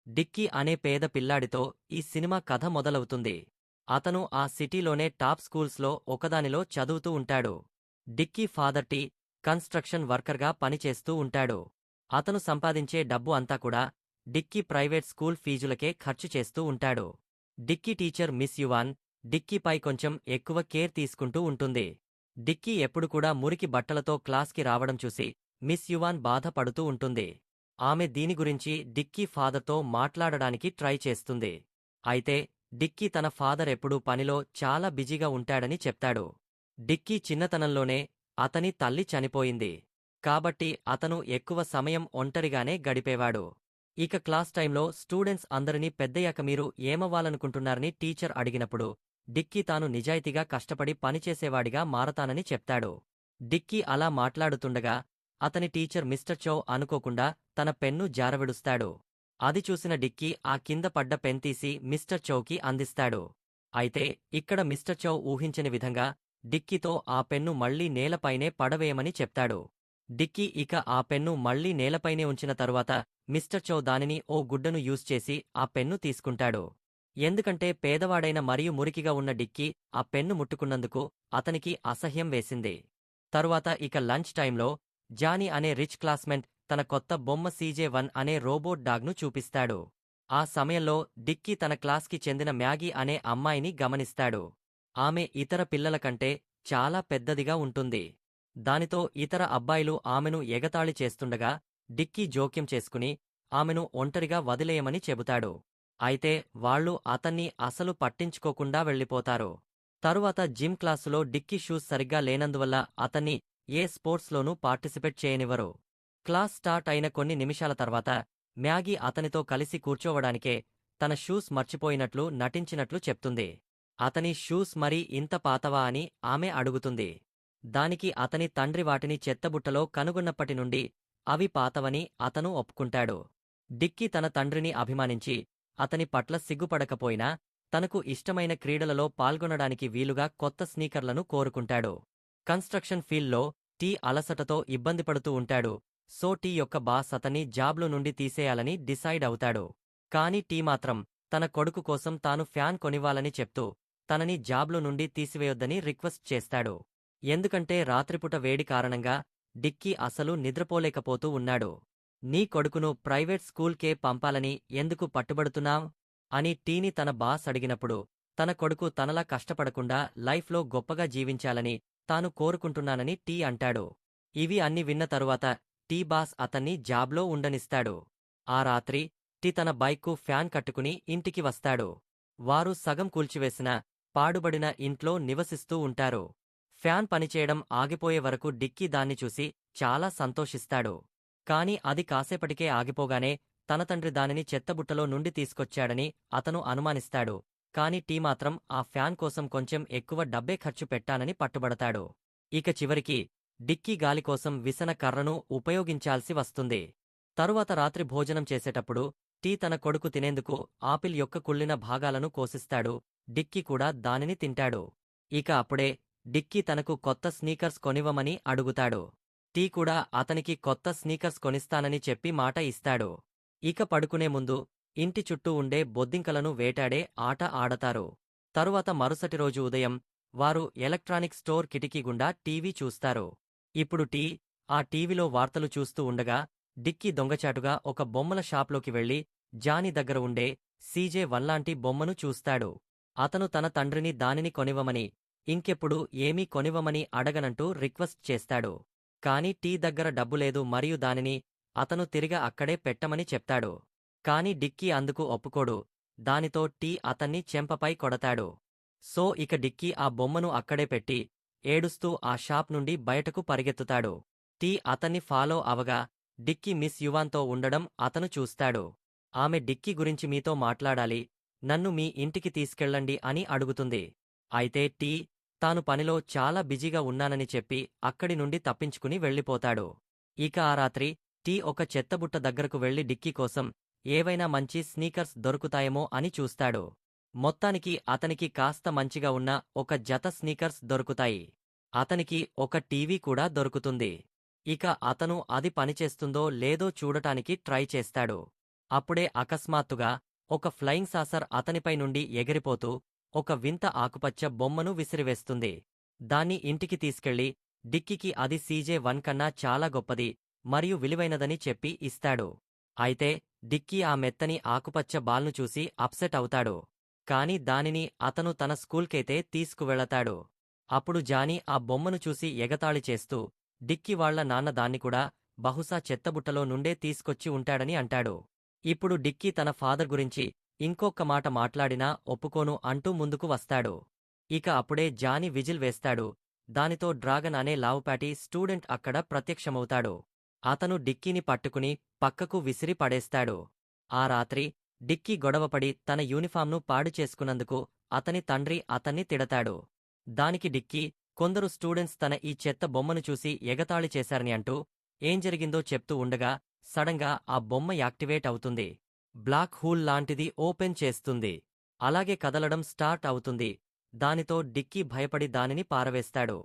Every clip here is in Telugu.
డిక్కీ అనే పేద పిల్లాడితో ఈ సినిమా కథ మొదలవుతుంది. అతను ఆ సిటీలోనే టాప్ స్కూల్స్లో ఒకదానిలో చదువుతూ ఉంటాడు. డిక్కీ ఫాదర్ టీ కన్స్ట్రక్షన్ వర్కర్గా పనిచేస్తూ ఉంటాడు. అతను సంపాదించే డబ్బు అంతా కూడా డిక్కీ ప్రైవేట్ స్కూల్ ఫీజులకే ఖర్చు చేస్తూ ఉంటాడు. డిక్కీ టీచర్ మిస్ యువాన్ డిక్కీపై కొంచెం ఎక్కువ కేర్ తీసుకుంటూ ఉంటుంది. డిక్కీ ఎప్పుడు కూడా మురికి బట్టలతో క్లాస్కి రావడం చూసి మిస్ యువాన్ బాధపడుతూ ఉంటుంది. ఆమె దీని గురించి డిక్కీ ఫాదర్తో మాట్లాడడానికి ట్రై చేస్తుంది. అయితే డిక్కీ తన ఫాదర్ ఎప్పుడూ పనిలో చాలా బిజీగా ఉంటాడని చెప్తాడు. డిక్కీ చిన్నతనంలోనే అతని తల్లి చనిపోయింది. కాబట్టి అతను ఎక్కువ సమయం ఒంటరిగానే గడిపేవాడు. ఇక క్లాస్ టైంలో స్టూడెంట్స్ అందరినీ పెద్దయ్యాక మీరు ఏమవ్వాలనుకుంటున్నారని టీచర్ అడిగినప్పుడు డిక్కీ తాను నిజాయితీగా కష్టపడి పనిచేసేవాడిగా మారతానని చెప్తాడు. డిక్కీ అలా మాట్లాడుతుండగా అతని టీచర్ మిస్టర్ చౌ అనుకోకుండా తన పెన్ను జారవిడుస్తాడు. అది చూసిన డిక్కీ ఆ కింద పడ్డ పెన్ తీసి మిస్టర్ చౌకి అందిస్తాడు. అయితే ఇక్కడ మిస్టర్ చౌ ఊహించని విధంగా డిక్కీతో ఆ పెన్ను మళ్లీ నేలపైనే పడవేయమని చెప్తాడు. డిక్కీ ఇక ఆ పెన్ను మళ్లీ నేలపైనే ఉంచిన తరువాత మిస్టర్ చౌ దానిని ఓ గుడ్డను యూజ్ చేసి ఆ పెన్ను తీసుకుంటాడు. ఎందుకంటే పేదవాడైన మరియు మురికిగా ఉన్న డిక్కీ ఆ పెన్ను ముట్టుకున్నందుకు అతనికి అసహ్యం వేసింది. తరువాత ఇక లంచ్ టైంలో జానీ అనే రిచ్ క్లాస్మెంట్ తన కొత్త బొమ్మ CJ1 అనే రోబోట్ డాగ్ను చూపిస్తాడు. ఆ సమయంలో డిక్కీ తన క్లాస్కి చెందిన మ్యాగీ అనే అమ్మాయిని గమనిస్తాడు. ఆమె ఇతర పిల్లల కంటే చాలా పెద్దదిగా ఉంటుంది. దానితో ఇతర అబ్బాయిలు ఆమెను ఎగతాళి చేస్తుండగా డిక్కీ జోక్యం చేసుకుని ఆమెను ఒంటరిగా వదిలేయమని చెబుతాడు. అయితే వాళ్లు అతన్ని అసలు పట్టించుకోకుండా వెళ్ళిపోతారు. తరువాత జిమ్ క్లాసులో డిక్కీ షూస్ సరిగ్గా లేనందువల్ల అతన్ని ఏ స్పోర్ట్స్లోనూ పార్టిసిపేట్ చేయనివ్వరు. క్లాస్ స్టార్ట్ అయిన కొన్ని నిమిషాల తర్వాత మ్యాగీ అతనితో కలిసి కూర్చోవడానికే తన షూస్ మర్చిపోయినట్లు నటించినట్లు చెప్తుంది. అతని షూస్ మరీ ఇంత పాతవా అని ఆమె అడుగుతుంది. దానికి అతని తండ్రి వాటిని చెత్తబుట్టలో కనుగొన్నప్పటి నుండి అవి పాతవని అతను ఒప్పుకుంటాడు. డిక్కీ తన తండ్రిని అభిమానించి అతని పట్ల సిగ్గుపడకపోయినా తనకు ఇష్టమైన క్రీడలలో పాల్గొనడానికి వీలుగా కొత్త స్నీకర్లను కోరుకుంటాడు. కన్స్ట్రక్షన్ ఫీల్డ్లో టీ అలసటతో ఇబ్బందిపడుతూ ఉంటాడు. సో టీ యొక్క బాస్ అతన్ని జాబ్లో నుండి తీసేయాలని డిసైడ్ అవుతాడు. కానీ టీ మాత్రం తన కొడుకు కోసం తాను ఫ్యాన్ కొనివ్వాలని చెప్తూ తనని జాబ్లో నుండి తీసివేయొద్దని రిక్వెస్ట్ చేస్తాడు. ఎందుకంటే రాత్రిపూట వేడి కారణంగా డిక్కీ అసలు నిద్రపోలేకపోతూ ఉన్నాడు. నీ కొడుకును ప్రైవేట్ స్కూల్కే పంపాలని ఎందుకు పట్టుబడుతున్నావ్ అని టీని తన బాస్ అడిగినప్పుడు తన కొడుకు తనలా కష్టపడకుండా లైఫ్లో గొప్పగా జీవించాలని తాను కోరుకుంటున్నానని టీ అంటాడు. ఇవి అన్ని విన్న తరువాత టీ బాస్ అతన్ని జాబ్లో ఉండనిస్తాడు. ఆ రాత్రి టీ తన బైక్కు ఫ్యాన్ కట్టుకుని ఇంటికి వస్తాడు. వారు సగం కూల్చివేసిన పాడుబడిన ఇంట్లో నివసిస్తూ ఉంటారు. ఫ్యాన్ పనిచేయడం ఆగిపోయే వరకు డిక్కీ దాన్ని చూసి చాలా సంతోషిస్తాడు. కాని అది కాసేపటికే ఆగిపోగానే తన తండ్రి దానిని చెత్తబుట్టలో నుండి తీసుకొచ్చాడని అతను అనుమానిస్తాడు. కాని టీ మాత్రం ఆ ఫ్యాన్ కోసం కొంచెం ఎక్కువ డబ్బే ఖర్చు పెట్టానని పట్టుబడతాడు. ఇక చివరికి డిక్కీ గాలికోసం విసన కర్రను ఉపయోగించాల్సి వస్తుంది. తరువాత రాత్రి భోజనం చేసేటప్పుడు టీ తన కొడుకు తినేందుకు ఆపిల్ యొక్క కుళ్ళిన భాగాలను కోసిస్తాడు. డిక్కీ కూడా దానిని తింటాడు. ఇక అప్పుడే డిక్కీ తనకు కొత్త స్నీకర్స్ కొనివ్వమని అడుగుతాడు. టీ కూడా అతనికి కొత్త స్నీకర్స్ కొనిస్తానని చెప్పి మాట ఇస్తాడు. ఇక పడుకునే ముందు ఇంటి చుట్టూ ఉండే బొద్దింకలను వేటాడే ఆట ఆడతారు. తరువాత మరుసటి రోజు ఉదయం వారు ఎలక్ట్రానిక్ స్టోర్ కిటికీ గుండా టీవీ చూస్తారు. ఇప్పుడు టీ ఆ టీవీలో వార్తలు చూస్తూ ఉండగా డిక్కీ దొంగచాటుగా ఒక బొమ్మల షాప్లోకి వెళ్లి జానీ దగ్గర ఉండే CJ1 లాంటి బొమ్మను చూస్తాడు. అతను తన తండ్రిని దానిని కొనివ్వమని, ఇంకెప్పుడు ఏమీ కొనివ్వమని అడగనంటూ రిక్వెస్ట్ చేస్తాడు. కాని టీ దగ్గర డబ్బు లేదు మరియు దానిని అతను తిరిగా అక్కడే పెట్టమని చెప్తాడు. కాని డిక్కీ అందుకు ఒప్పుకోడు. దానితో టీ అతన్ని చెంపపై కొడతాడు. సో ఇక డిక్కీ ఆ బొమ్మను అక్కడే పెట్టి ఏడుస్తూ ఆ షాప్ నుండి బయటకు పరిగెత్తుతాడు. టీ అతన్ని ఫాలో అవగా డిక్కీ మిస్ యువాన్తో ఉండడం అతను చూస్తాడు. ఆమె డిక్కీ గురించి మీతో మాట్లాడాలి, నన్ను మీ ఇంటికి తీసుకెళ్ళండి అని అడుగుతుంది. అయితే టీ తాను పనిలో చాలా బిజీగా ఉన్నానని చెప్పి అక్కడి నుండి తప్పించుకుని వెళ్ళిపోతాడు. ఇక ఆ రాత్రి టీ ఒక చెత్తబుట్ట దగ్గరకు వెళ్లి డిక్కీ కోసం ఏవైనా మంచి స్నీకర్స్ దొరుకుతాయేమో అని చూస్తాడు. మొత్తానికి అతనికి కాస్త మంచిగా ఉన్న ఒక జత స్నీకర్స్ దొరుకుతాయి. అతనికి ఒక టీవీ కూడా దొరుకుతుంది. ఇక అతను అది పనిచేస్తుందో లేదో చూడటానికి ట్రై చేస్తాడు. అప్పుడే అకస్మాత్తుగా ఒక ఫ్లయింగ్ సాసర్ అతనిపై నుండి ఎగిరిపోతూ ఒక వింత ఆకుపచ్చ బొమ్మను విసిరివేస్తుంది. దాన్ని ఇంటికి తీసుకెళ్లి డిక్కీకి అది CJ-1 కన్నా చాలా గొప్పది మరియు విలువైనదని చెప్పి ఇస్తాడు. అయితే డిక్కీ ఆ మెత్తని ఆకుపచ్చ బాల్ను చూసి అప్సెట్ అవుతాడు. కాని దానిని అతను తన స్కూల్కైతే తీసుకువెళతాడు. అప్పుడు జానీ ఆ బొమ్మను చూసి ఎగతాళి చేస్తూ డిక్కీ వాళ్ళ నాన్న దాన్ని కూడా బహుశా చెత్తబుట్టలో నుండే తీసుకొచ్చి ఉంటాడని అంటాడు. ఇప్పుడు డిక్కీ తన ఫాదర్ గురించి ఇంకొక్క మాట మాట్లాడినా ఒప్పుకోను అంటూ ముందుకు వస్తాడు. ఇక అప్పుడే జానీ విజిల్ వేస్తాడు. దానితో డ్రాగన్ అనే లావుపాటి స్టూడెంట్ అక్కడ ప్రత్యక్షమవుతాడు. అతను డిక్కీని పట్టుకుని పక్కకు విసిరి పడేస్తాడు. ఆ రాత్రి డిక్కీ గొడవపడి తన యూనిఫామ్ను పాడు చేసుకున్నందుకు అతని తండ్రి అతన్ని తిడతాడు. దానికి డిక్కీ కొందరు స్టూడెంట్స్ తన ఈ చెత్త బొమ్మను చూసి ఎగతాళి చేశారని అంటూ ఏం జరిగిందో చెప్తూ ఉండగా సడన్గా ఆ బొమ్మ యాక్టివేట్ అవుతుంది. బ్లాక్ హూల్ లాంటిది ఓపెన్ చేస్తుంది. అలాగే కదలడం స్టార్ట్ అవుతుంది. దానితో డిక్కీ భయపడి దానిని పారవేస్తాడు.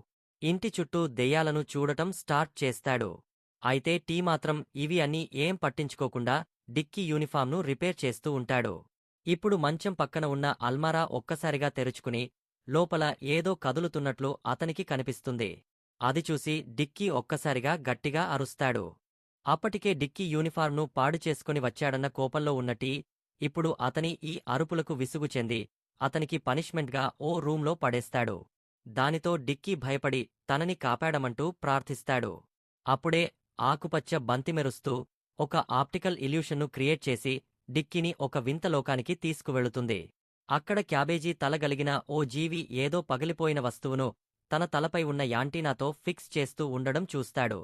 ఇంటి చుట్టూ దెయ్యాలను చూడటం స్టార్ట్ చేస్తాడు. అయితే టీ మాత్రం ఇవి అన్నీ ఏం పట్టించుకోకుండా డిక్కీ యూనిఫామ్ను రిపేర్ చేస్తూ ఉంటాడు. ఇప్పుడు మంచం పక్కన ఉన్న అల్మారా ఒక్కసారిగా తెరుచుకుని లోపల ఏదో కదులుతున్నట్లు అతనికి కనిపిస్తుంది. అది చూసి డిక్కీ ఒక్కసారిగా గట్టిగా అరుస్తాడు. అప్పటికే డిక్కీ యూనిఫార్మ్ను పాడు చేసుకుని వచ్చాడన్న కోపంలో ఉన్న టీ ఇప్పుడు అతని ఈ అరుపులకు విసుగు చెంది అతనికి పనిష్మెంట్గా ఓ రూంలో పడేస్తాడు. దానితో డిక్కీ భయపడి తనని కాపాడమంటూ ప్రార్థిస్తాడు. అప్పుడే ఆకుపచ్చ బంతి మెరుస్తూ ఒక ఆప్టికల్ ఇల్యూషన్ను క్రియేట్ చేసి డిక్కీని ఒక వింత లోకానికి తీసుకువెళుతుంది. అక్కడ క్యాబేజీ తలగలిగిన ఓ జీవి ఏదో పగిలిపోయిన వస్తువును తన తలపై ఉన్న యాంటీనాతో ఫిక్స్ చేస్తూ ఉండడం చూస్తాడు.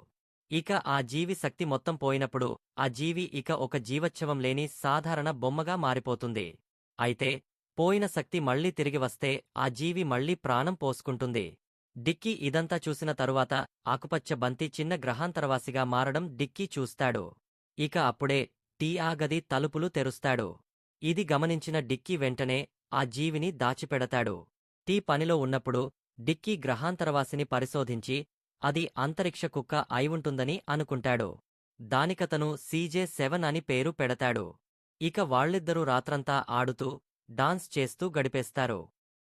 ఇక ఆ జీవి శక్తి మొత్తం పోయినప్పుడు ఆ జీవి ఇక ఒక జీవచ్ఛవం లేని సాధారణ బొమ్మగా మారిపోతుంది. అయితే పోయిన శక్తి మళ్లీ తిరిగి వస్తే ఆ జీవి మళ్లీ ప్రాణం పోసుకుంటుంది. డిక్కీ ఇదంతా చూసిన తరువాత ఆకుపచ్చ బంతి చిన్న గ్రహాంతరవాసిగా మారడం డిక్కీ చూస్తాడు. ఇక అప్పుడే టీ ఆ గది తలుపులు తెరుస్తాడు. ఇది గమనించిన డిక్కీ వెంటనే ఆ జీవిని దాచిపెడతాడు. టీ పనిలో ఉన్నప్పుడు డిక్కీ గ్రహాంతరవాసిని పరిశోధించి అది అంతరిక్ష కుక్క అయివుంటుందని అనుకుంటాడు. దానికతను CJ-7 అని పేరు పెడతాడు. ఇక వాళ్ళిద్దరూ రాత్రంతా ఆడుతూ డాన్స్ చేస్తూ గడిపేస్తారు.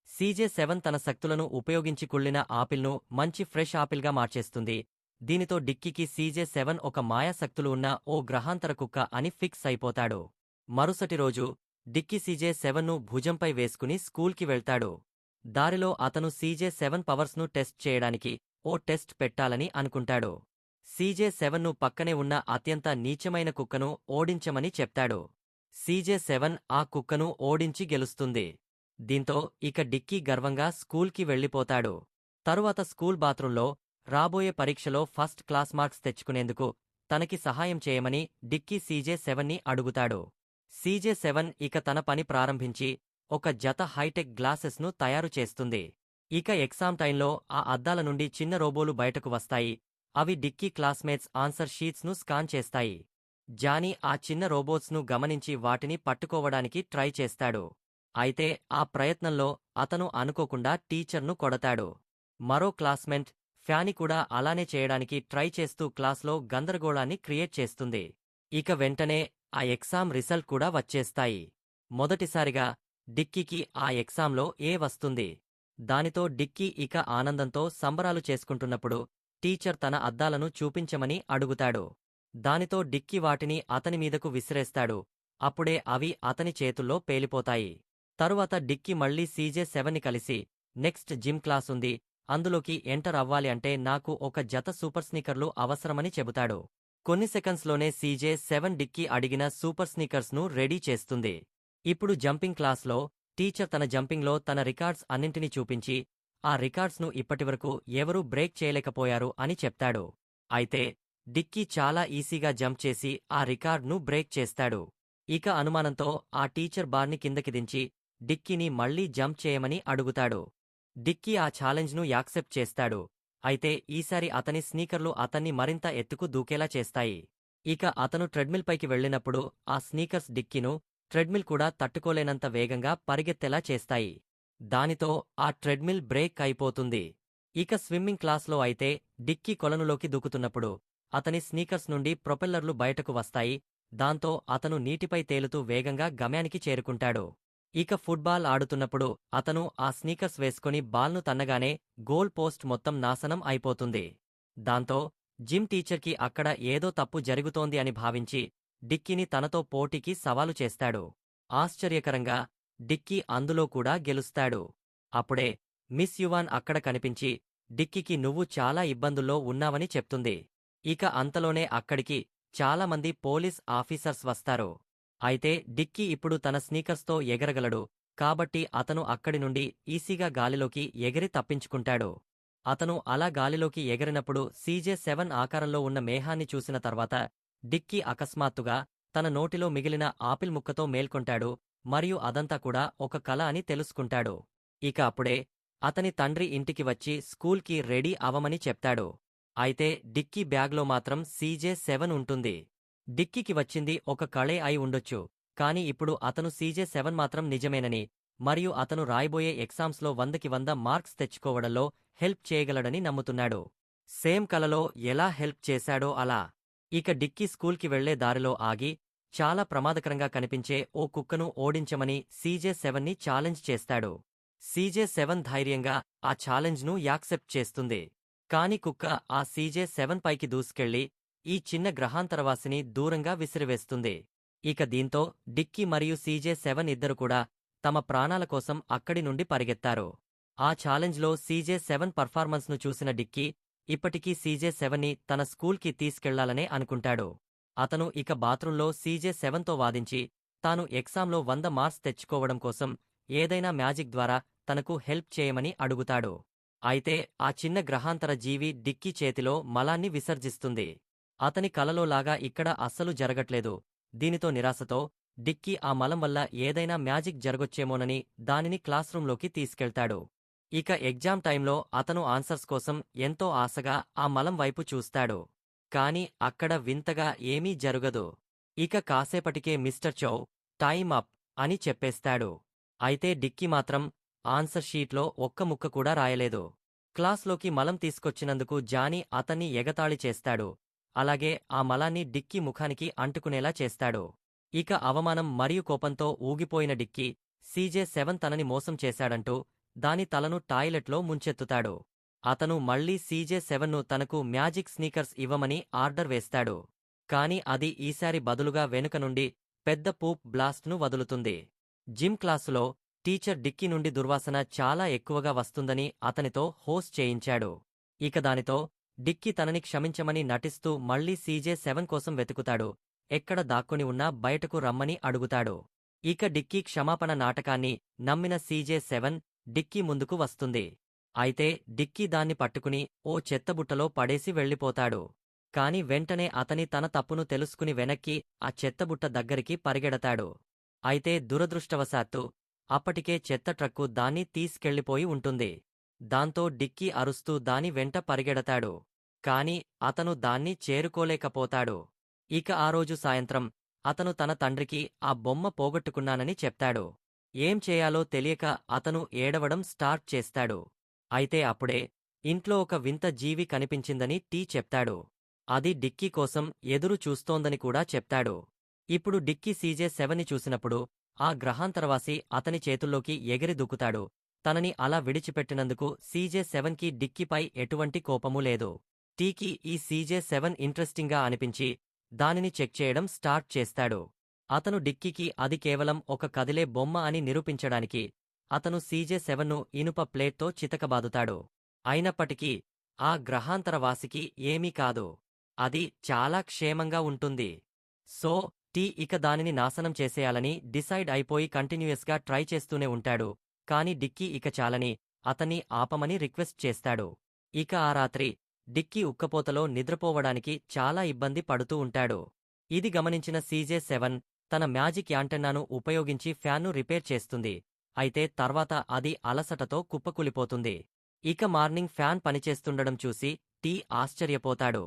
CJ-7 తన శక్తులను ఉపయోగించి కుళ్ళిన ఆపిల్ను మంచి ఫ్రెష్ ఆపిల్గా మార్చేస్తుంది. దీనితో డిక్కీకి CJ-7 ఒక మాయాశక్తులు ఉన్న ఓ గ్రహాంతర కుక్క అని ఫిక్స్ అయిపోతాడు. మరుసటి రోజు డిక్కీ CJ-7ను భుజంపై వేసుకుని స్కూల్కి వెళ్తాడు. దారిలో అతను CJ-7 పవర్స్ను టెస్ట్ చేయడానికి ఓ టెస్ట్ పెట్టాలని అనుకుంటాడు. CJ-7ను పక్కనే ఉన్న అత్యంత నీచమైన కుక్కను ఓడించమని చెప్తాడు. CJ-7 ఆ కుక్కను ఓడించి గెలుస్తుంది. దీంతో ఇక డిక్కీ గర్వంగా స్కూల్కి వెళ్ళిపోతాడు. తరువాత స్కూల్ బాత్రూంలో రాబోయే పరీక్షలో ఫస్ట్ క్లాస్ మార్క్స్ తెచ్చుకునేందుకు తనకి సహాయం చేయమని డిక్కీ CJ-7ని అడుగుతాడు. CJ-7 ఇక తన పని ప్రారంభించి ఒక జత హైటెక్ గ్లాసెస్ను తయారు చేస్తుంది. ఇక ఎగ్జామ్ టైంలో ఆ అద్దాల నుండి చిన్న రోబోలు బయటకు వస్తాయి. అవి డిక్కీ క్లాస్మేట్స్ ఆన్సర్ షీట్స్ను స్కాన్ చేస్తాయి. జానీ ఆ చిన్న రోబోట్స్ను గమనించి వాటిని పట్టుకోవడానికి ట్రై చేస్తాడు. అయితే ఆ ప్రయత్నంలో అతను అనుకోకుండా టీచర్ను కొడతాడు. మరో క్లాస్మేట్ ఫ్యానీ కూడా అలానే చేయడానికి ట్రై చేస్తూ క్లాస్లో గందరగోళాన్ని క్రియేట్ చేస్తుంది. ఇక వెంటనే ఆ ఎగ్జామ్ రిజల్ట్ కూడా వచ్చేస్తాయి. మొదటిసారిగా డిక్కీకి ఆ ఎగ్జామ్లో ఏ వస్తుంది. దానితో డిక్కీ ఇక ఆనందంతో సంబరాలు చేసుకుంటున్నప్పుడు టీచర్ తన అద్దాలను చూపించమని అడుగుతాడు. దానితో డిక్కీ వాటిని అతని మీదకు విసిరేస్తాడు. అప్పుడే అవి అతని చేతుల్లో పేలిపోతాయి. తరువాత డిక్కీ మళ్లీ CJ-7ని కలిసి నెక్స్ట్ జిమ్ క్లాస్ ఉంది, అందులోకి ఎంటర్ అవ్వాలి అంటే నాకు ఒక జత సూపర్ స్నీకర్లు అవసరమని చెబుతాడు. కొన్ని సెకండ్స్లోనే CJ-7 డిక్కీ అడిగిన సూపర్ స్నీకర్స్ను రెడీ చేస్తుంది. ఇప్పుడు జంపింగ్ క్లాస్లో టీచర్ తన జంపింగ్లో తన రికార్డ్స్ అన్నింటినీ చూపించి ఆ రికార్డ్స్ను ఇప్పటివరకు ఎవరూ బ్రేక్ చేయలేకపోయారు అని చెప్తాడు. అయితే డిక్కీ చాలా ఈజీగా జంప్ చేసి ఆ రికార్డ్ను బ్రేక్ చేస్తాడు. ఇక అనుమానంతో ఆ టీచర్ బార్ని కిందకి దించి డిక్కీని మళ్లీ జంప్ చేయమని అడుగుతాడు. డిక్కీ ఆ ఛాలెంజ్ను యాక్సెప్ట్ చేస్తాడు. అయితే ఈసారి అతని స్నీకర్లు అతన్ని మరింత ఎత్తుకు దూకేలా చేస్తాయి. ఇక అతను ట్రెడ్మిల్ పైకి వెళ్ళినప్పుడు ఆ స్నీకర్స్ డిక్కీను ట్రెడ్మిల్ కూడా తట్టుకోలేనంత వేగంగా పరిగెత్తేలా చేస్తాయి. దానితో ఆ ట్రెడ్మిల్ బ్రేక్ అయిపోతుంది. ఇక స్విమ్మింగ్ క్లాస్లో అయితే డిక్కీ కొలనులోకి దూకుతున్నప్పుడు అతని స్నీకర్స్ నుండి ప్రొపెల్లర్లు బయటకు వస్తాయి. దాంతో అతను నీటిపై తేలుతూ వేగంగా గమ్యానికి చేరుకుంటాడు. ఇక ఫుట్బాల్ ఆడుతున్నప్పుడు అతను ఆ స్నీకర్స్ వేసుకొని బాల్ను తన్నగానే గోల్ పోస్ట్ మొత్తం నాశనం అయిపోతుంది. దాంతో జిమ్ టీచర్కి అక్కడ ఏదో తప్పు జరుగుతోంది అని భావించి డిక్కీని తనతో పోటీకి సవాలు చేస్తాడు. ఆశ్చర్యకరంగా డిక్కీ అందులో కూడా గెలుస్తాడు. అప్పుడే మిస్ యువాన్ అక్కడ కనిపించి డిక్కీకి నువ్వు చాలా ఇబ్బందుల్లో ఉన్నావని చెప్తుంది. ఇక అంతలోనే అక్కడికి చాలామంది పోలీస్ ఆఫీసర్స్ వస్తారు. అయితే డిక్కీ ఇప్పుడు తన స్నీకర్స్తో ఎగరగలడు కాబట్టి అతను అక్కడి నుండి ఈసీగా గాలిలోకి ఎగిరి తప్పించుకుంటాడు. అతను అలా గాలిలోకి ఎగిరినప్పుడు CJ7 ఆకారంలో ఉన్న మేఘాన్ని చూసిన తర్వాత డిక్కీ అకస్మాత్తుగా తన నోటిలో మిగిలిన ఆపిల్ ముక్కతో మేల్కొంటాడు మరియు అదంతా కూడా ఒక కల అని తెలుసుకుంటాడు. ఇక అప్పుడే అతని తండ్రి ఇంటికి వచ్చి స్కూల్కి రెడీ అవమని చెప్తాడు. అయితే డిక్కీ బ్యాగ్లో మాత్రం CJ7 ఉంటుంది. డిక్కీకి వచ్చింది ఒక కళే అయి ఉండొచ్చు, కాని ఇప్పుడు అతను CJ7 మాత్రం నిజమేనని మరియు అతను రాయబోయే ఎగ్జామ్స్లో 100కి 100 మార్క్స్ తెచ్చుకోవడంలో హెల్ప్ చేయగలడని నమ్ముతున్నాడు. సేమ్ కలలో ఎలా హెల్ప్ చేశాడో అలా. ఇక డిక్కీ స్కూల్కి వెళ్లే దారిలో ఆగి చాలా ప్రమాదకరంగా కనిపించే ఓ కుక్కను ఓడించమని CJ7ని ఛాలెంజ్ చేస్తాడు. CJ7 ధైర్యంగా ఆ ఛాలెంజ్ను యాక్సెప్ట్ చేస్తుంది. కాని కుక్క ఆ CJ7 పైకి దూసుకెళ్లి ఈ చిన్న గ్రహాంతరవాసిని దూరంగా విసిరివేస్తుంది. ఇక దీంతో డిక్కీ మరియు CJ7 ఇద్దరు కూడా తమ ప్రాణాల కోసం అక్కడి నుండి పరిగెత్తారు. ఆ ఛాలెంజ్లో CJ7 పర్ఫార్మెన్స్ను చూసిన డిక్కీ ఇప్పటికీ CJ7ని తన స్కూల్కి తీసుకెళ్లాలనే అనుకుంటాడు. అతను ఇక బాత్రూంలో CJ7తో వాదించి తాను ఎగ్జామ్లో 100 మార్క్స్ తెచ్చుకోవడం కోసం ఏదైనా మ్యాజిక్ ద్వారా తనకు హెల్ప్ చేయమని అడుగుతాడు. అయితే ఆ చిన్న గ్రహాంతర జీవి డిక్కీ చేతిలో మలాన్ని విసర్జిస్తుంది. అతని కలలోలాగా ఇక్కడ అస్సలు జరగట్లేదు. దీనితో నిరాశతో డిక్కీ ఆ మలం వల్ల ఏదైనా మ్యాజిక్ జరగొచ్చేమోనని దానిని క్లాస్రూంలోకి తీసుకెళ్తాడు. ఇక ఎగ్జామ్ టైంలో అతను ఆన్సర్స్ కోసం ఎంతో ఆశగా ఆ మలం వైపు చూస్తాడు. కాని అక్కడ వింతగా ఏమీ జరగదు. ఇక కాసేపటికే మిస్టర్ చౌ టైమ్ అప్ అని చెప్పేస్తాడు. అయితే డిక్కీ మాత్రం ఆన్సర్ షీట్లో ఒక్క ముక్క కూడా రాయలేదు. క్లాస్లోకి మలం తీసుకొచ్చినందుకు జానీ అతన్ని ఎగతాళి చేస్తాడు. అలాగే ఆ మలాన్ని డిక్కీ ముఖానికి అంటుకునేలా చేస్తాడు. ఇక అవమానం మరియు కోపంతో ఊగిపోయిన డిక్కీ CJ7 తనని మోసం చేశాడంటూ దాని తలను టాయిలెట్లో ముంచెత్తుతాడు. అతను మళ్లీ CJ7ను తనకు మ్యాజిక్ స్నీకర్స్ ఇవ్వమని ఆర్డర్ వేస్తాడు. కాని అది ఈసారి బదులుగా వెనుక నుండి పెద్ద పూప్ బ్లాస్ట్ను వదులుతుంది. జిమ్ క్లాసులో టీచర్ డిక్కీ నుండి దుర్వాసన చాలా ఎక్కువగా వస్తుందని అతనితో హోస్ట్ చేయించాడు. ఇక దానితో డిక్కీ తనని క్షమించమని నటిస్తూ మళ్లీ CJ7 కోసం వెతుకుతాడు. ఎక్కడ దాక్కుని ఉన్నా బయటకు రమ్మని అడుగుతాడు. ఇక డిక్కీ క్షమాపణ నాటకాన్ని నమ్మిన CJ7 డిక్కీ ముందుకు వస్తుంది. అయితే డిక్కీ దాన్ని పట్టుకుని ఓ చెత్తబుట్టలో పడేసి వెళ్ళిపోతాడు. కాని వెంటనే అతని తన తప్పును తెలుసుకుని వెనక్కి ఆ చెత్తబుట్ట దగ్గరికి పరిగెడతాడు. అయితే దురదృష్టవశాత్తు అప్పటికే చెత్త ట్రక్కు దాన్ని తీసుకెళ్లిపోయి ఉంటుంది. దాంతో డిక్కీ అరుస్తూ దాని వెంట పరిగెడతాడు. కాని అతను దాన్ని చేరుకోలేకపోతాడు. ఇక ఆ రోజు సాయంత్రం అతను తన తండ్రికి ఆ బొమ్మ పోగొట్టుకున్నానని చెప్తాడు. ఏం చేయాలో తెలియక అతను ఏడవడం స్టార్ట్ చేస్తాడు. అయితే అప్పుడే ఇంట్లో ఒక వింత జీవి కనిపించిందని టీ చెప్తాడు. అది డిక్కీ కోసం ఎదురు చూస్తోందని కూడా చెప్తాడు. ఇప్పుడు డిక్కీ CJ7ని చూసినప్పుడు ఆ గ్రహాంతరవాసి అతని చేతుల్లోకి ఎగిరి దూకుతాడు. తనని అలా విడిచిపెట్టినందుకు CJ7కి డిక్కీపై ఎటువంటి కోపమూ లేదు. టీకి ఈ CJ7 ఇంట్రెస్టింగ్గా అనిపించి దానిని చెక్ చేయడం స్టార్ట్ చేస్తాడు. అతను డిక్కీకి అది కేవలం ఒక కదిలే బొమ్మ అని నిరూపించడానికి అతను CJ7ను ఇనుప ప్లేట్తో చితకబాదుతాడు. అయినప్పటికీ ఆ గ్రహాంతరవాసికి ఏమీ కాదు. అది చాలా క్షేమంగా ఉంటుంది. సో టీ ఇక దానిని నాశనం చేసేయాలని డిసైడ్ అయిపోయి కంటిన్యూయస్గా ట్రై చేస్తూనే ఉంటాడు. కాని డిక్కీ ఇక చాలని అతన్ని ఆపమని రిక్వెస్ట్ చేస్తాడు. ఇక ఆ రాత్రి డిక్కీ ఉక్కపోతలో నిద్రపోవడానికి చాలా ఇబ్బంది పడుతూ ఉంటాడు. ఇది గమనించిన CJ7 తన మ్యాజిక్ యాంటెన్నాను ఉపయోగించి ఫ్యాన్ను రిపేర్ చేస్తుంది. అయితే తర్వాత అది అలసటతో కుప్పకూలిపోతుంది. ఇక మార్నింగ్ ఫ్యాన్ పనిచేస్తుండడం చూసి టీ ఆశ్చర్యపోతాడు.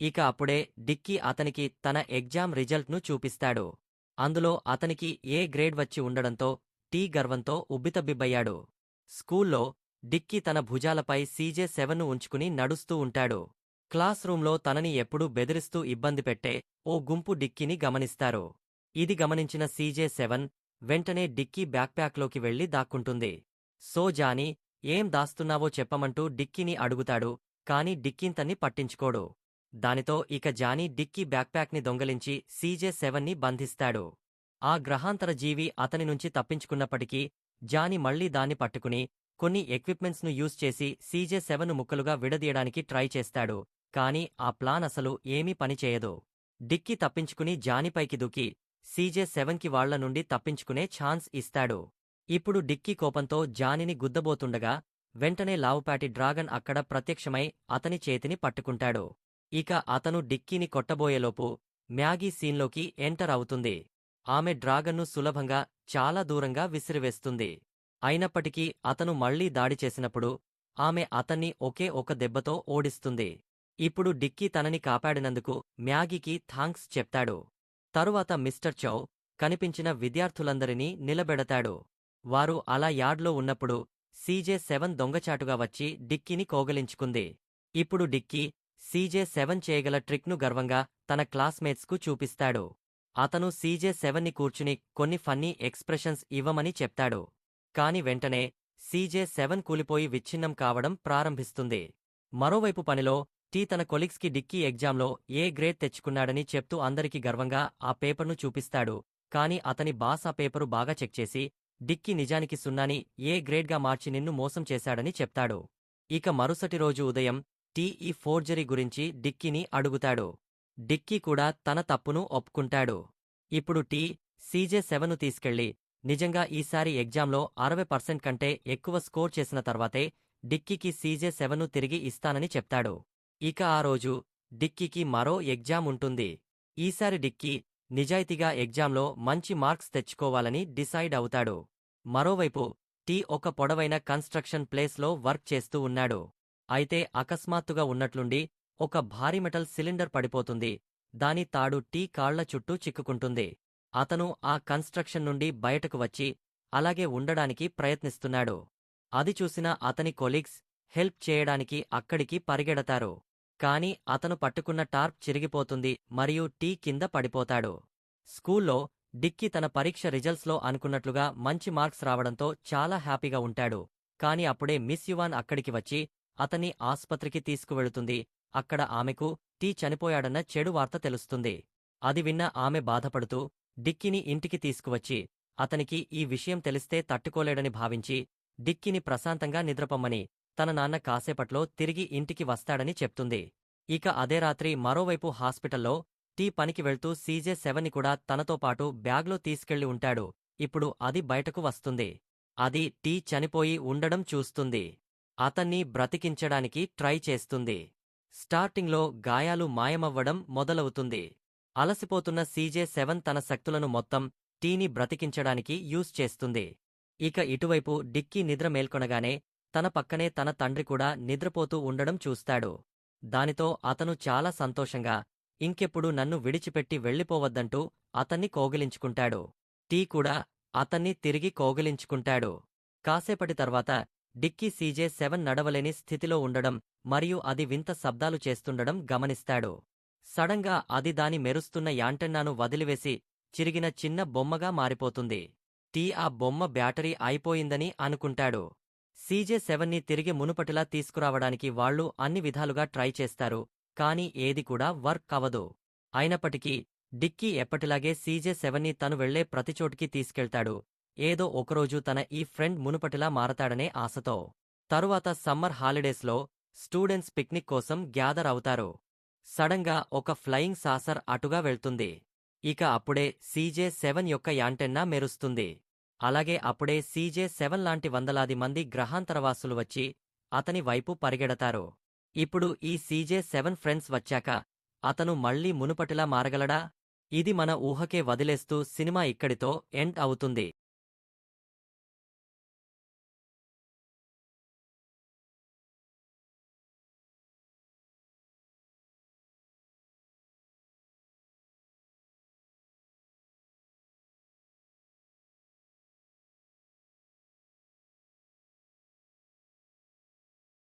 ఇక అప్పుడే డిక్కీ అతనికి తన ఎగ్జామ్ రిజల్ట్ను చూపిస్తాడు. అందులో అతనికి ఏ గ్రేడ్ వచ్చి ఉండడంతో టీ గర్వంతో ఉబ్బితబ్బిబ్బయ్యాడు. స్కూల్లో డిక్కీ తన భుజాలపై CJ7ను ఉంచుకుని నడుస్తూ ఉంటాడు. క్లాస్ రూంలో తనని ఎప్పుడూ బెదిరిస్తూ ఇబ్బంది పెట్టే ఓ గుంపు డిక్కీని గమనిస్తారు. ఇది గమనించిన CJ7 వెంటనే డిక్కీ బ్యాక్ప్యాక్లోకి వెళ్లి దాక్కుంటుంది. సో జానీ, ఏం దాస్తున్నావో చెప్పమంటూ డిక్కీని అడుగుతాడు, కాని డిక్కీంతన్ని పట్టించుకోడు. దానితో ఇక జానీ డిక్కీ బ్యాక్ప్యాక్ని దొంగలించి CJ7ని బంధిస్తాడు. ఆ గ్రహాంతర జీవి అతని నుంచి తప్పించుకున్నప్పటికీ జానీ మళ్లీ దాన్ని పట్టుకుని కొన్ని ఎక్విప్మెంట్స్ను యూజ్ చేసి CJ7ను ముక్కలుగా విడదీయడానికి ట్రై చేస్తాడు. కాని ఆ ప్లాన్ అసలు ఏమీ పనిచేయదు. డిక్కీ తప్పించుకుని జానీపైకి దూకి CJ7కి వాళ్ల నుండి తప్పించుకునే ఛాన్స్ ఇస్తాడు. ఇప్పుడు డిక్కీ కోపంతో జానీని గుద్దబోతుండగా వెంటనే లావుపాటి డ్రాగన్ అక్కడ ప్రత్యక్షమై అతని చేతిని పట్టుకుంటాడు. ఇక అతను డిక్కీని కొట్టబోయేలోపు మ్యాగీ సీన్లోకి ఎంటర్ అవుతుంది. ఆమె డ్రాగన్ను సులభంగా చాలా దూరంగా విసిరివేస్తుంది. అయినప్పటికీ అతను మళ్లీ దాడి చేసినప్పుడు ఆమె అతన్ని ఒకే ఒక దెబ్బతో ఓడిస్తుంది. ఇప్పుడు డిక్కీ తనని కాపాడినందుకు మ్యాగీకి థాంక్స్ చెప్తాడు. తరువాత మిస్టర్ చౌ కనిపించిన విద్యార్థులందరినీ నిలబెడతాడు. వారు అలా యార్డ్లో ఉన్నప్పుడు CJ7 దొంగచాటుగా వచ్చి డిక్కీని కోగలించుకుంది. ఇప్పుడు డిక్కీ CJ7 చేయగల ట్రిక్ను గర్వంగా తన క్లాస్మేట్స్కు చూపిస్తాడు. అతను CJ7ని కూర్చుని కొన్ని ఫన్నీ ఎక్స్ప్రెషన్స్ ఇవ్వమని చెప్తాడు. కాని వెంటనే CJ7 కూలిపోయి విచ్ఛిన్నం కావడం ప్రారంభిస్తుంది. మరోవైపు పనిలో టీ తన కొలీగ్స్కి డిక్కీ ఎగ్జామ్లో ఏ గ్రేడ్ తెచ్చుకున్నాడని చెప్తూ అందరికీ గర్వంగా ఆ పేపర్ను చూపిస్తాడు. కాని అతని బాస్ ఆ పేపరు బాగా చెక్ చేసి డిక్కీ నిజానికి 0ని ఏ గ్రేడ్గా మార్చి నిన్ను మోసం చేశాడని చెప్తాడు. ఇక మరుసటి రోజు ఉదయం టీ ఈ ఫోర్జరీ గురించి డిక్కీని అడుగుతాడు. డిక్కీ కూడా తన తప్పును ఒప్పుకుంటాడు. ఇప్పుడు టీ CJ7ను తీసుకెళ్లి నిజంగా ఈసారి ఎగ్జామ్లో 60% కంటే ఎక్కువ స్కోర్ చేసిన తర్వాతే డిక్కీకి CJ7ను తిరిగి ఇస్తానని చెప్తాడు. ఇక ఆ రోజు డిక్కీకి మరో ఎగ్జామ్ ఉంటుంది. ఈసారి డిక్కీ నిజాయితీగా ఎగ్జామ్లో మంచి మార్క్స్ తెచ్చుకోవాలని డిసైడ్ అవుతాడు. మరోవైపు టీ ఒక పొడవైన కన్స్ట్రక్షన్ ప్లేస్లో వర్క్ చేస్తూ ఉన్నాడు. అయితే అకస్మాత్తుగా ఉన్నట్లుండి ఒక భారీ మెటల్ సిలిండర్ పడిపోతుంది. దాని తాడు టీ కాళ్ల చుట్టూ చిక్కుకుంటుంది. అతను ఆ కన్స్ట్రక్షన్ నుండి బయటకు వచ్చి అలాగే ఉండడానికి ప్రయత్నిస్తున్నాడు. అది చూసిన అతని కొలీగ్స్ హెల్ప్ చేయడానికి అక్కడికి పరిగెడతారు. కాని అతను పట్టుకున్న టార్ప్ చిరిగిపోతుంది మరియు టీ కింద పడిపోతాడు. స్కూల్లో డిక్కీ తన పరీక్ష రిజల్ట్స్లో అనుకున్నట్లుగా మంచి మార్క్స్ రావడంతో చాలా హ్యాపీగా ఉంటాడు. కాని అప్పుడే మిస్ యువాన్ అక్కడికి వచ్చి అతన్ని ఆస్పత్రికి తీసుకువెళుతుంది. అక్కడ ఆమెకు టీ చనిపోయాడన్న చెడు వార్త తెలుస్తుంది. అది విన్న ఆమె బాధపడుతూ డిక్కీని ఇంటికి తీసుకువచ్చి అతనికి ఈ విషయం తెలిస్తే తట్టుకోలేడని భావించి డిక్కీని ప్రశాంతంగా నిద్రపొమ్మని తన నాన్న కాసేపట్లో తిరిగి ఇంటికి వస్తాడని చెప్తుంది. ఇక అదే రాత్రి మరోవైపు హాస్పిటల్లో టీ పనికి వెళ్తూ CJ7ని కూడా తనతో పాటు బ్యాగ్లో తీసుకెళ్లి ఉంటాడు. ఇప్పుడు అది బయటకు వస్తుంది. అది టీ చనిపోయి ఉండడం చూస్తుంది. అతన్ని బ్రతికించడానికి ట్రై చేస్తుంది. స్టార్టింగ్లో గాయాలు మాయమవ్వడం మొదలవుతుంది. అలసిపోతున్న CJ7 తన శక్తులను మొత్తం టీని బ్రతికించడానికి యూజ్ చేస్తుంది. ఇక ఇటువైపు డిక్కీ నిద్ర మేల్కొనగానే తన పక్కనే తన తండ్రి కూడా నిద్రపోతూ ఉండడం చూస్తాడు. దానితో అతను చాలా సంతోషంగా ఇంకెప్పుడు నన్ను విడిచిపెట్టి వెళ్ళిపోవద్దంటూ అతన్ని కోగిలించుకుంటాడు. టీ కూడా అతన్ని తిరిగి కోగిలించుకుంటాడు. కాసేపటి తర్వాత డిక్కీ CJ7 నడవలేని స్థితిలో ఉండడం మరియు అది వింత శబ్దాలు చేస్తుండడం గమనిస్తాడు. సడన్గా అది దాని మెరుస్తున్న యాంటెన్నాను వదిలివేసి చిరిగిన చిన్న బొమ్మగా మారిపోతుంది. టీ ఆ బొమ్మ బ్యాటరీ అయిపోయిందని అనుకుంటాడు. CJ7ని తిరిగి మునుపటిలా తీసుకురావడానికి వాళ్లు అన్ని విధాలుగా ట్రై చేస్తారు. కాని ఏది కూడా వర్క్ అవ్వదు. అయినప్పటికీ డిక్కీ ఎప్పటిలాగే CJ7ని తను వెళ్లే ప్రతిచోటికి తీసుకెళ్తాడు. ఏదో ఒకరోజు తన ఈ ఫ్రెండ్ మునుపటిలా మారతాడనే ఆశతో. తరువాత సమ్మర్ హాలిడేస్లో స్టూడెంట్స్ పిక్నిక్ కోసం గ్యాదర్ అవుతారు. సడన్గా ఒక ఫ్లయింగ్ సాసర్ అటుగా వెళ్తుంది. ఇక అప్పుడే CJ7 యొక్క యాంటెన్నా మెరుస్తుంది. అలాగే అప్పుడే CJ7 లాంటి వందలాది మంది గ్రహాంతరవాసులు వచ్చి అతని వైపు పరిగెడతారు. ఇప్పుడు ఈ CJ7 ఫ్రెండ్స్ వచ్చాక అతను మళ్లీ మునుపటిలా మారగలడా? ఇది మన ఊహకే వదిలేస్తూ సినిమా ఇక్కడితో ఎండ్ అవుతుంది.